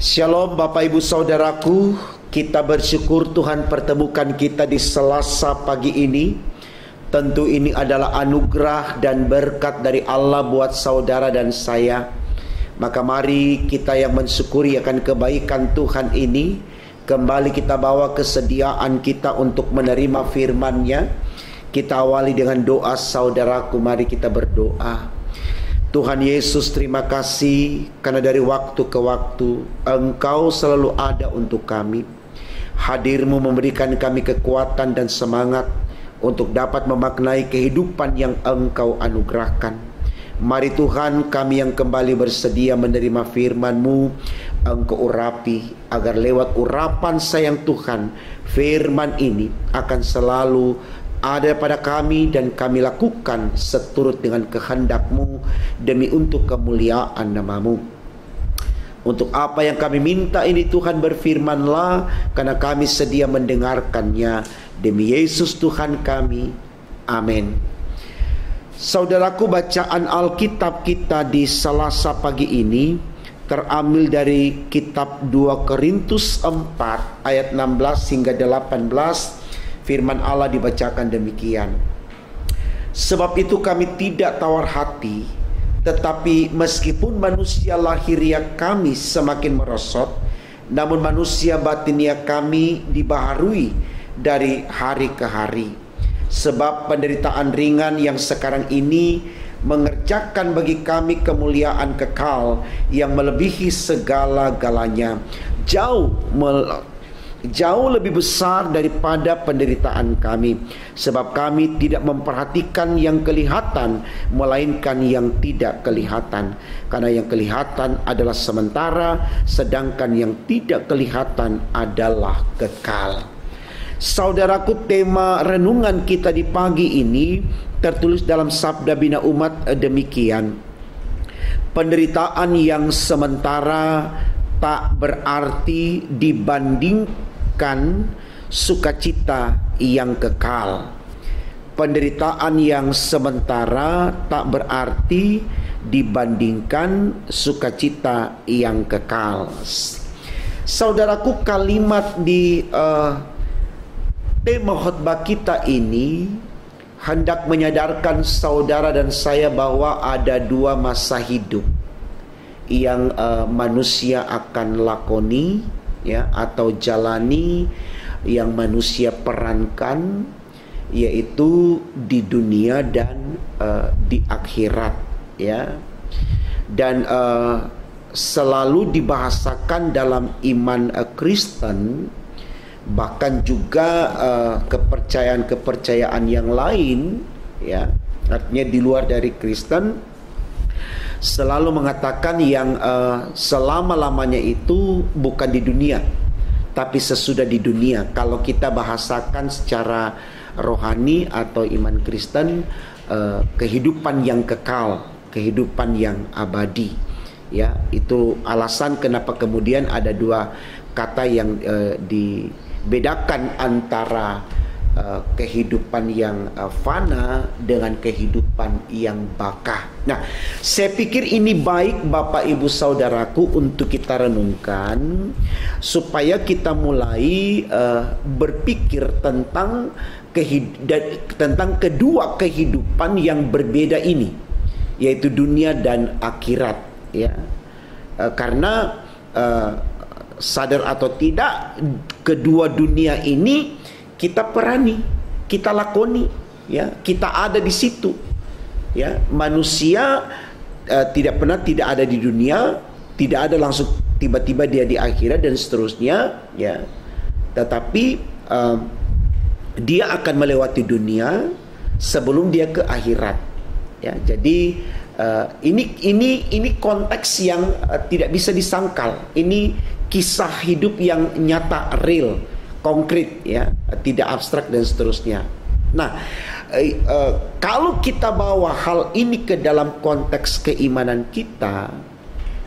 Shalom Bapak Ibu Saudaraku, kita bersyukur Tuhan pertemukan kita di Selasa pagi ini. Tentu ini adalah anugerah dan berkat dari Allah buat saudara dan saya. Maka mari kita yang mensyukuri akan kebaikan Tuhan ini, kembali kita bawa kesediaan kita untuk menerima firman-Nya. Kita awali dengan doa saudaraku, mari kita berdoa. Tuhan Yesus, terima kasih karena dari waktu ke waktu Engkau selalu ada untuk kami. Hadir-Mu memberikan kami kekuatan dan semangat untuk dapat memaknai kehidupan yang Engkau anugerahkan. Mari Tuhan, kami yang kembali bersedia menerima firman-Mu, Engkau urapi agar lewat urapan sayang Tuhan, firman ini akan selalu ada pada kami dan kami lakukan seturut dengan kehendak-Mu demi untuk kemuliaan nama-Mu. Untuk apa yang kami minta ini Tuhan, berfirman-Lah, karena kami sedia mendengarkannya. Demi Yesus Tuhan kami. Amin. Saudaraku, bacaan Alkitab kita di Selasa pagi ini terambil dari kitab 2 Korintus 4 ayat 16 hingga 18. Firman Allah dibacakan demikian. Sebab itu kami tidak tawar hati, tetapi meskipun manusia lahiriah kami semakin merosot, namun manusia batinia kami dibaharui dari hari ke hari. Sebab penderitaan ringan yang sekarang ini mengerjakan bagi kami kemuliaan kekal yang melebihi segala-galanya, jauh lebih besar daripada penderitaan kami. Sebab kami tidak memperhatikan yang kelihatan, melainkan yang tidak kelihatan. Karena yang kelihatan adalah sementara, sedangkan yang tidak kelihatan adalah kekal. Saudaraku, tema renungan kita di pagi ini tertulis dalam Sabda Bina Umat demikian. Penderitaan yang sementara tak berarti dibandingkan sukacita yang kekal. Penderitaan yang sementara tak berarti dibandingkan sukacita yang kekal. Saudaraku, kalimat di tema khotbah kita ini hendak menyadarkan saudara dan saya bahwa ada dua masa hidup yang manusia akan lakoni, ya, atau jalani, yang manusia perankan, yaitu di dunia dan di akhirat, ya. Dan selalu dibahasakan dalam iman Kristen, bahkan juga kepercayaan-kepercayaan yang lain, ya, artinya di luar dari Kristen, selalu mengatakan yang selama-lamanya itu bukan di dunia, tapi sesudah di dunia. Kalau kita bahasakan secara rohani atau iman Kristen, kehidupan yang kekal, kehidupan yang abadi, ya. Itu alasan kenapa kemudian ada dua kata yang dibedakan antara kehidupan yang fana dengan kehidupan yang baka. Nah, saya pikir ini baik Bapak Ibu Saudaraku untuk kita renungkan, supaya kita mulai berpikir tentang kedua kehidupan yang berbeda ini, yaitu dunia dan akhirat, ya. Karena sadar atau tidak, kedua dunia ini kita perani, kita lakoni, ya, kita ada di situ, ya. Manusia tidak pernah tidak ada di dunia, tidak ada langsung tiba-tiba dia di akhirat dan seterusnya, ya. Tetapi dia akan melewati dunia sebelum dia ke akhirat, ya. Jadi ini konteks yang tidak bisa disangkal. Ini kisah hidup yang nyata, real, konkret, ya, tidak abstrak dan seterusnya. Nah, kalau kita bawa hal ini ke dalam konteks keimanan kita,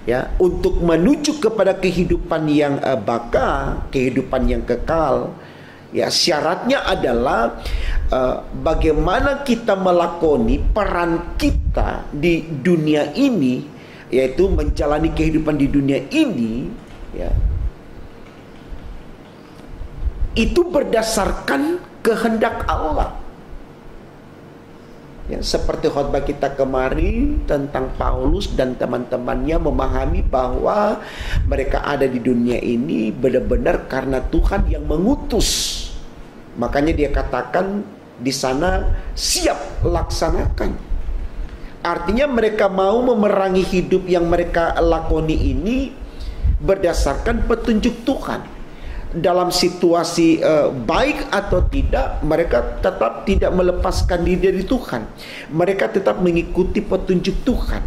ya, untuk menuju kepada kehidupan yang baka, kehidupan yang kekal, ya, syaratnya adalah bagaimana kita melakoni peran kita di dunia ini, yaitu menjalani kehidupan di dunia ini ya, itu berdasarkan kehendak Allah. Ya, seperti khotbah kita kemarin tentang Paulus dan teman-temannya memahami bahwa mereka ada di dunia ini benar-benar karena Tuhan yang mengutus. Makanya dia katakan di sana, siap laksanakan. Artinya mereka mau memerangi hidup yang mereka lakoni ini berdasarkan petunjuk Tuhan. Dalam situasi baik atau tidak, mereka tetap tidak melepaskan diri dari Tuhan. Mereka tetap mengikuti petunjuk Tuhan.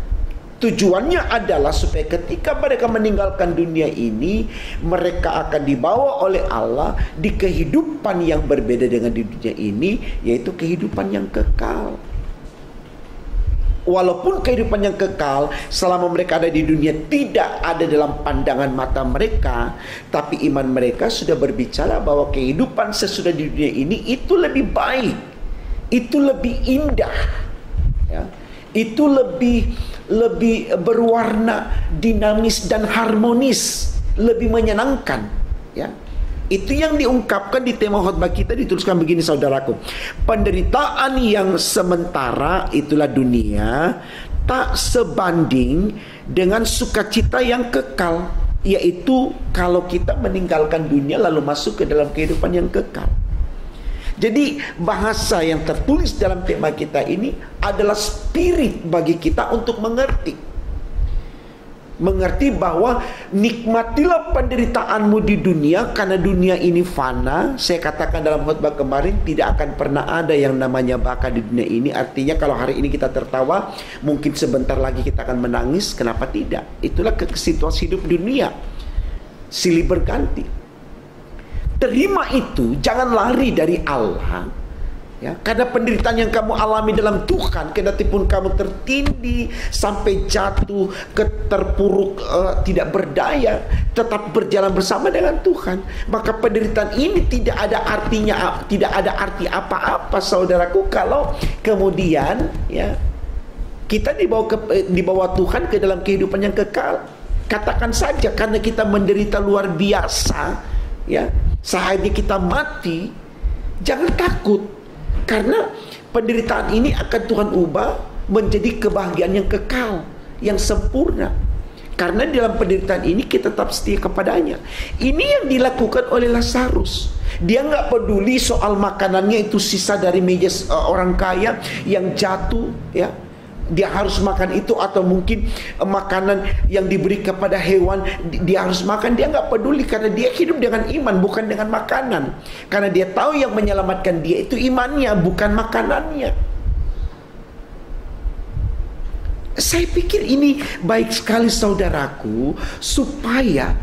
Tujuannya adalah supaya ketika mereka meninggalkan dunia ini, mereka akan dibawa oleh Allah di kehidupan yang berbeda dengan di dunia ini, yaitu kehidupan yang kekal. Walaupun kehidupan yang kekal selama mereka ada di dunia tidak ada dalam pandangan mata mereka, tapi iman mereka sudah berbicara bahwa kehidupan sesudah di dunia ini itu lebih baik, itu lebih indah, ya, itu lebih berwarna, dinamis dan harmonis, lebih menyenangkan, ya. Itu yang diungkapkan di tema khotbah kita, dituliskan begini saudaraku. Penderitaan yang sementara, itulah dunia, tak sebanding dengan sukacita yang kekal, yaitu kalau kita meninggalkan dunia lalu masuk ke dalam kehidupan yang kekal. Jadi bahasa yang tertulis dalam tema kita ini adalah spirit bagi kita untuk mengerti bahwa nikmatilah penderitaanmu di dunia, karena dunia ini fana. Saya katakan dalam khotbah kemarin, tidak akan pernah ada yang namanya baka di dunia ini. Artinya kalau hari ini kita tertawa, mungkin sebentar lagi kita akan menangis. Kenapa tidak? Itulah situasi hidup dunia, silih berganti. Terima itu, jangan lari dari Allah. Ya, karena penderitaan yang kamu alami dalam Tuhan, kendatipun kamu tertindih sampai jatuh, terpuruk, tidak berdaya, tetap berjalan bersama dengan Tuhan. Maka penderitaan ini tidak ada artinya, tidak ada arti apa-apa, saudaraku, kalau kemudian ya kita dibawa Tuhan ke dalam kehidupan yang kekal. Katakan saja karena kita menderita luar biasa, ya, saatnya kita mati, jangan takut. Karena penderitaan ini akan Tuhan ubah menjadi kebahagiaan yang kekal, yang sempurna. Karena dalam penderitaan ini kita tetap setia kepadanya. Ini yang dilakukan oleh Lazarus. Dia nggak peduli soal makanannya itu sisa dari meja orang kaya yang jatuh, ya. Dia harus makan itu, atau mungkin makanan yang diberi kepada hewan dia harus makan. Dia nggak peduli karena dia hidup dengan iman, bukan dengan makanan. Karena dia tahu yang menyelamatkan dia itu imannya, bukan makanannya. Saya pikir ini baik sekali saudaraku, supaya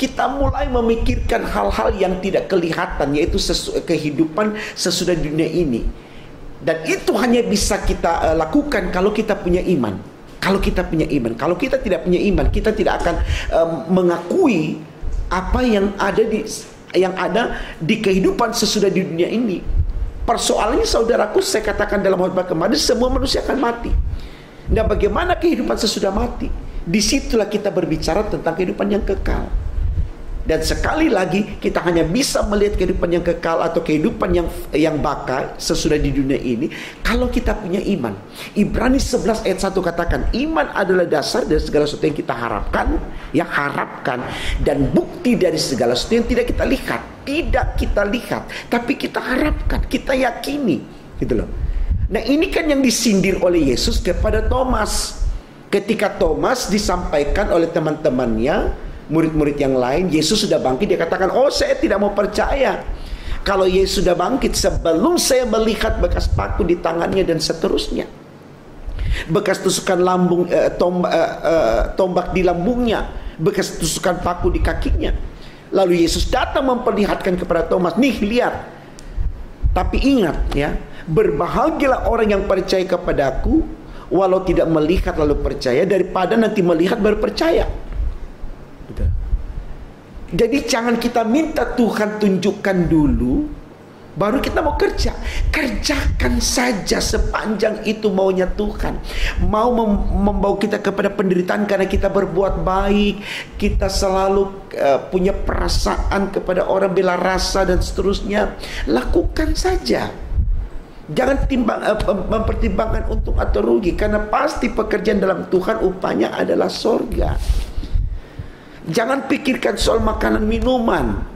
kita mulai memikirkan hal-hal yang tidak kelihatan, yaitu kehidupan sesudah dunia ini. Dan itu hanya bisa kita lakukan kalau kita punya iman. Kalau kita punya iman. Kalau kita tidak punya iman, kita tidak akan mengakui apa yang ada di kehidupan sesudah di dunia ini. Persoalannya saudaraku, saya katakan dalam khotbah kemarin, semua manusia akan mati. Nah, bagaimana kehidupan sesudah mati? Disitulah kita berbicara tentang kehidupan yang kekal. Dan sekali lagi kita hanya bisa melihat kehidupan yang kekal atau kehidupan yang baka sesudah di dunia ini kalau kita punya iman. Ibrani 11 ayat 1 katakan, iman adalah dasar dari segala sesuatu yang kita harapkan, dan bukti dari segala sesuatu yang tidak kita lihat. Tidak kita lihat, tapi kita harapkan, kita yakini, gitu loh. Nah, ini kan yang disindir oleh Yesus kepada Thomas. Ketika Thomas disampaikan oleh teman-temannya, murid-murid yang lain, Yesus sudah bangkit, dia katakan, oh saya tidak mau percaya kalau Yesus sudah bangkit sebelum saya melihat bekas paku di tangannya dan seterusnya, bekas tusukan tombak di lambungnya, bekas tusukan paku di kakinya. Lalu Yesus datang memperlihatkan kepada Thomas, nih lihat. Tapi ingat ya, berbahagialah orang yang percaya kepadaku walau tidak melihat lalu percaya, daripada nanti melihat baru percaya. Jadi jangan kita minta Tuhan tunjukkan dulu baru kita mau kerja. Kerjakan saja sepanjang itu maunya Tuhan. Mau membawa kita kepada penderitaan karena kita berbuat baik, kita selalu punya perasaan kepada orang, bela rasa dan seterusnya, lakukan saja. Jangan mempertimbangkan untung atau rugi, karena pasti pekerjaan dalam Tuhan upahnya adalah sorga. Jangan pikirkan soal makanan minuman.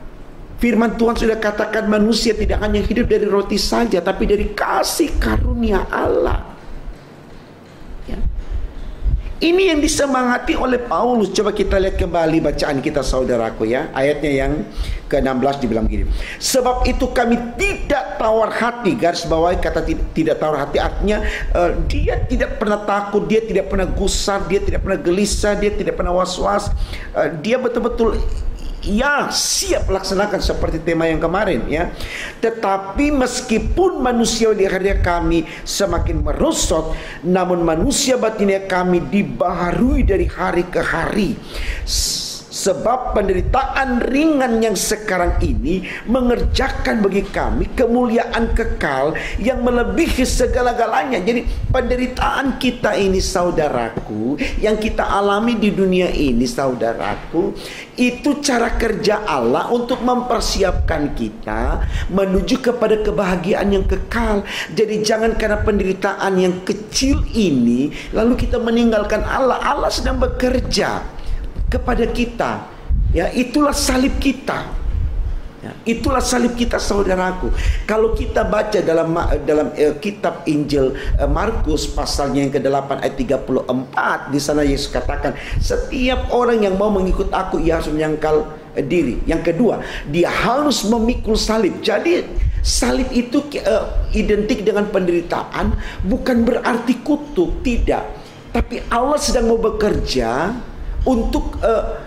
Firman Tuhan sudah katakan manusia tidak hanya hidup dari roti saja, tapi dari kasih karunia Allah. Ya. Ini yang disemangati oleh Paulus. Coba kita lihat kembali bacaan kita, saudaraku, ya. Ayatnya yang ke-16 dibilang gini. Sebab itu kami tidak tawar hati. Garis bawahi kata tidak tawar hati, artinya dia tidak pernah takut, dia tidak pernah gusar, dia tidak pernah gelisah, dia tidak pernah was-was. Dia betul-betul siap laksanakan seperti tema yang kemarin, ya. Tetapi meskipun manusia lahirnya kami semakin merosot, namun manusia batinnya kami dibaharui dari hari ke hari. Sebab penderitaan ringan yang sekarang ini mengerjakan bagi kami kemuliaan kekal yang melebihi segala-galanya. Jadi penderitaan kita ini, saudaraku, yang kita alami di dunia ini, saudaraku, itu cara kerja Allah untuk mempersiapkan kita menuju kepada kebahagiaan yang kekal. Jadi jangan karena penderitaan yang kecil ini lalu kita meninggalkan Allah. Allah sedang bekerja kepada kita, ya. Itulah salib kita, ya. Itulah salib kita, saudaraku. Kalau kita baca dalam kitab Injil Markus pasalnya yang ke-8 ayat 34, di sana Yesus katakan, setiap orang yang mau mengikut aku, ia harus menyangkal diri. Yang kedua, dia harus memikul salib. Jadi salib itu identik dengan penderitaan, bukan berarti kutuk, tidak. Tapi Allah sedang mau bekerja untuk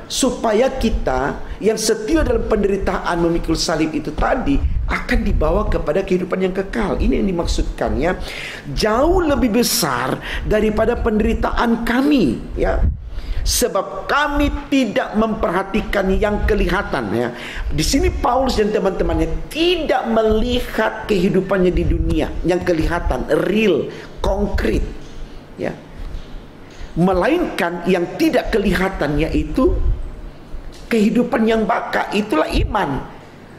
supaya kita yang setia dalam penderitaan memikul salib itu tadi akan dibawa kepada kehidupan yang kekal. Ini yang dimaksudkan, ya. Jauh lebih besar daripada penderitaan kami, ya. Sebab kami tidak memperhatikan yang kelihatan, ya. Di sini Paulus dan teman-temannya tidak melihat kehidupannya di dunia yang kelihatan, real, konkret, ya. Melainkan yang tidak kelihatan, yaitu kehidupan yang baka. Itulah iman,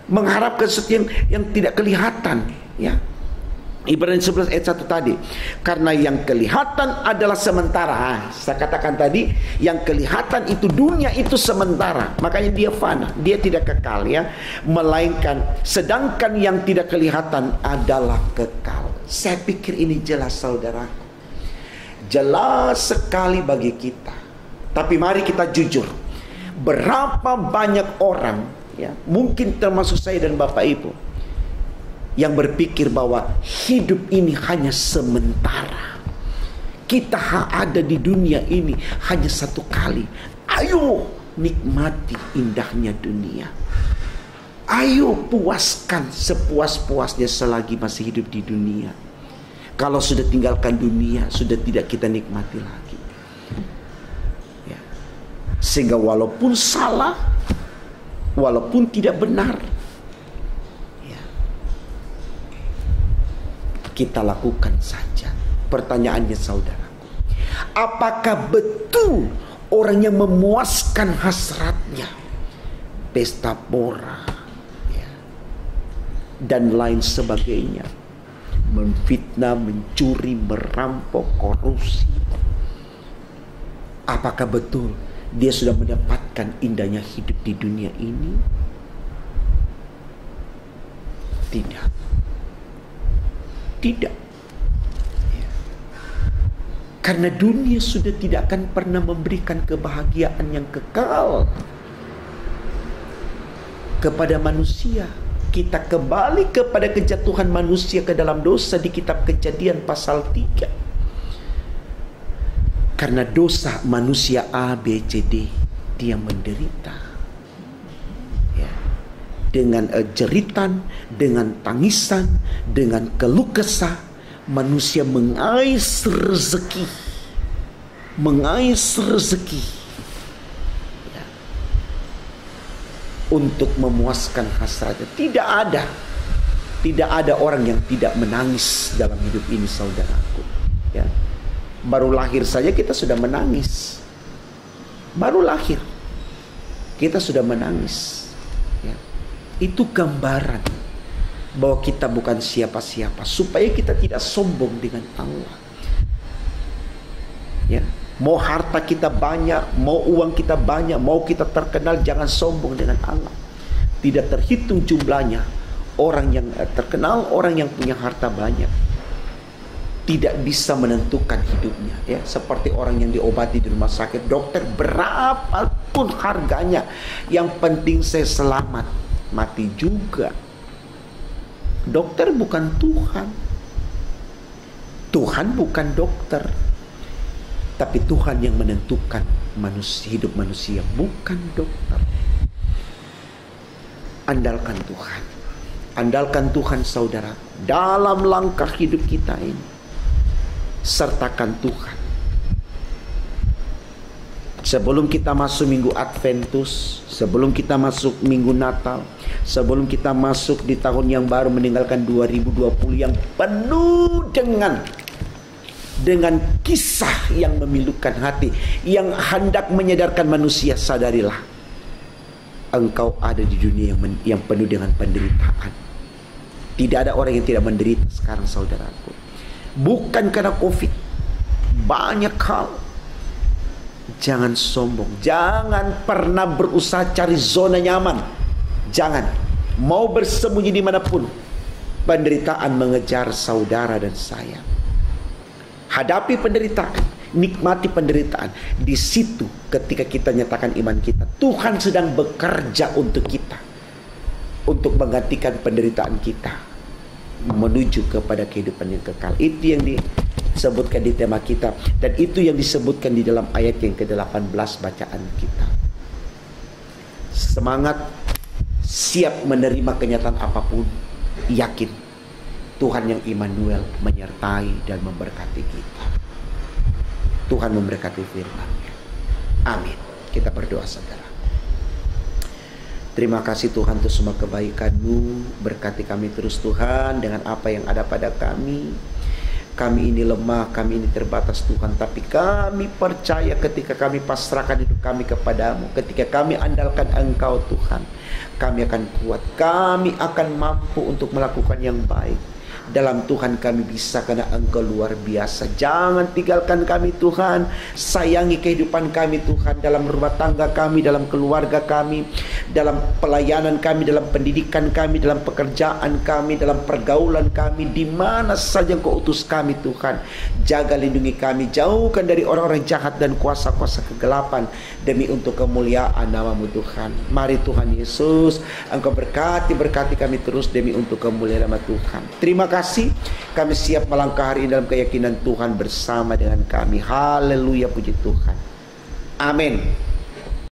mengharapkan sesuatu yang tidak kelihatan, ya. Ibrani 11 ayat 1 tadi, karena yang kelihatan adalah sementara. Saya katakan tadi, yang kelihatan itu dunia itu sementara, makanya dia fana, dia tidak kekal, ya. Melainkan sedangkan yang tidak kelihatan adalah kekal. Saya pikir ini jelas, saudaraku. Jelas sekali bagi kita. Tapi mari kita jujur, berapa banyak orang, ya, mungkin termasuk saya dan Bapak Ibu, yang berpikir bahwa hidup ini hanya sementara. Kita ada di dunia ini hanya satu kali. Ayo nikmati indahnya dunia. Ayo puaskan sepuas-puasnya selagi masih hidup di dunia. Kalau sudah tinggalkan dunia, sudah tidak kita nikmati lagi, ya. Sehingga walaupun salah, walaupun tidak benar, ya, kita lakukan saja. Pertanyaannya, saudaraku, apakah betul orang yang memuaskan hasratnya, pesta pora, ya, dan lain sebagainya, memfitnah, mencuri, merampok, korupsi, apakah betul dia sudah mendapatkan indahnya hidup di dunia ini? Tidak. Tidak, ya. Karena dunia sudah tidak akan pernah memberikan kebahagiaan yang kekal kepada manusia. Kita kembali kepada kejatuhan manusia ke dalam dosa di kitab Kejadian pasal 3. Karena dosa manusia A, B, C, D, dia menderita, ya. Dengan jeritan, dengan tangisan, dengan keluh kesah, manusia mengais rezeki, untuk memuaskan hasratnya. Tidak ada Tidak ada orang yang tidak menangis dalam hidup ini, saudaraku. Ya. Baru lahir saja kita sudah menangis. Baru lahir kita sudah menangis. Ya. Itu gambaran bahwa kita bukan siapa-siapa, supaya kita tidak sombong dengan Allah. Ya. Mau harta kita banyak, mau uang kita banyak, mau kita terkenal, jangan sombong dengan Allah. Tidak terhitung jumlahnya. Orang yang terkenal, orang yang punya harta banyak, tidak bisa menentukan hidupnya. Ya, seperti orang yang diobati di rumah sakit, dokter berapapun harganya, yang penting saya selamat. Mati juga. Dokter bukan Tuhan. Tuhan bukan dokter. Tapi Tuhan yang menentukan hidup manusia, bukan dokter. Andalkan Tuhan. Andalkan Tuhan, saudara, dalam langkah hidup kita ini. Sertakan Tuhan. Sebelum kita masuk minggu Adventus, sebelum kita masuk minggu Natal, sebelum kita masuk di tahun yang baru meninggalkan 2020 yang penuh dengan kisah yang memilukan hati, yang hendak menyadarkan manusia, sadarilah, engkau ada di dunia yang penuh dengan penderitaan. Tidak ada orang yang tidak menderita sekarang, saudaraku. Bukan karena COVID. Banyak hal. Jangan sombong. Jangan pernah berusaha cari zona nyaman. Jangan. Mau bersembunyi dimanapun. Penderitaan mengejar saudara dan saya. Hadapi penderitaan. Nikmati penderitaan. Di situ ketika kita nyatakan iman kita, Tuhan sedang bekerja untuk kita, untuk menggantikan penderitaan kita menuju kepada kehidupan yang kekal. Itu yang disebutkan di tema kita, dan itu yang disebutkan di dalam ayat yang ke-18 bacaan kita. Semangat, siap menerima kenyataan apapun, yakin Tuhan yang Immanuel menyertai dan memberkati kita. Tuhan memberkati firman-Nya. Amin. Kita berdoa, saudara. Terima kasih Tuhan untuk semua kebaikan-Mu. Berkati kami terus Tuhan dengan apa yang ada pada kami. Kami ini lemah, kami ini terbatas Tuhan. Tapi kami percaya ketika kami pasrahkan hidup kami kepadamu, ketika kami andalkan Engkau Tuhan, kami akan kuat. Kami akan mampu untuk melakukan yang baik. Dalam Tuhan kami bisa, karena Engkau luar biasa. Jangan tinggalkan kami Tuhan. Sayangi kehidupan kami Tuhan, dalam rumah tangga kami, dalam keluarga kami, dalam pelayanan kami, dalam pendidikan kami, dalam pekerjaan kami, dalam pergaulan kami, di mana saja Engkau utus kami Tuhan. Jaga, lindungi kami, jauhkan dari orang-orang jahat dan kuasa-kuasa kegelapan, demi untuk kemuliaan nama-Mu Tuhan. Mari Tuhan Yesus, Engkau berkati kami terus demi untuk kemuliaan nama Tuhan. Terima kasih, kami siap melangkah hari ini dalam keyakinan Tuhan bersama dengan kami. Haleluya, puji Tuhan. Amin.